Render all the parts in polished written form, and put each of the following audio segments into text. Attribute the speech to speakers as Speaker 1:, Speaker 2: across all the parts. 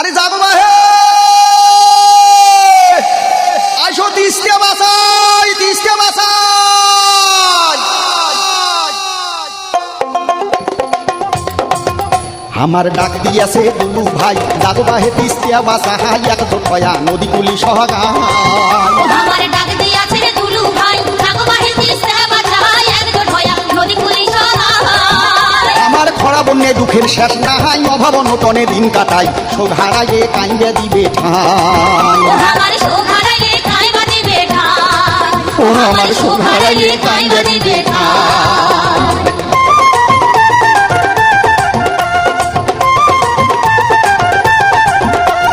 Speaker 1: আরে যাবো বা হে আইসো তিস্তে বাসাই তিস্তে বাসাই আমার ডাক দিয়াছে দুলু ভাই যাবো বা হে তিস্তে বাসাই এক ধোয়া নদী কুলি সহগা
Speaker 2: আমার ডাক দিয়াছে রে দুলু ভাই যাবো বা হে তিস্তে বাসাই এক ধোয়া নদী কুলি সহগা
Speaker 1: আমার খরা বন্যে দুঃখের শেষ নাহাই অভাব নটনে দিন কাটাই সোঘারায়ে কাইবে দিবে ঠাই
Speaker 2: আমার সোঘারায়ে কাইবা দিবে ঠাই
Speaker 1: ও আমার সোঘারায়ে কাইবে দিবে ঠাই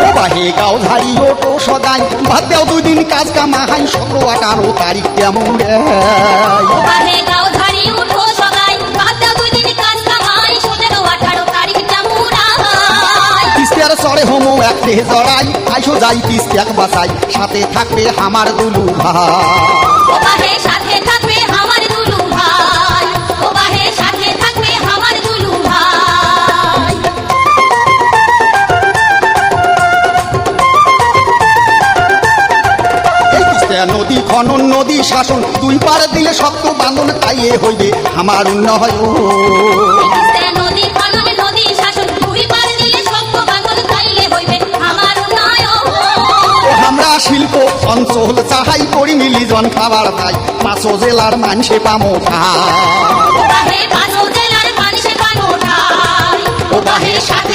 Speaker 1: ও বাহে গাও ঝাড়ি ওটো সদাই ভাত দেও 2 দিন কাজ কামাহাই 17-18 তারিখ কেমন রে
Speaker 2: ও বাহে গাও ঝাড়ি উঠো সগাই বাদ দাও 2 দিন কাজ কামাই 17-18 তারিখ জামুরাই
Speaker 1: তিস্তার চড়ে হোমো একটে জড়াই আইসো যাই তিস্তাক বাসাই সাথে থাকবে আমার দুলু ভাই
Speaker 2: ও বাহে সাথে থাকবে আমার দুলু ভাই ও বাহে সাথে থাকবে আমার দুলু ভাই
Speaker 1: এই তিস্তা নদী খনন নদী শাসন 2 পার দিলে শক্ত বাঁধন তাইয়ে হইবে আমার উন্নয়
Speaker 2: তিস্তা নদী খনন নদী শাসন 2 পার দিলে সত্য বাঁধন তাইলে হইবে আমার উন্নয়ন
Speaker 1: আমরা শিল্প অঞ্চল চাহাই করি মিলিজন খাবার পাই 5 জেলার মানুষে পামো খায়
Speaker 2: ও বাহে 5 জেলার মানুষে পানো ঠাই ও বাহে সাথে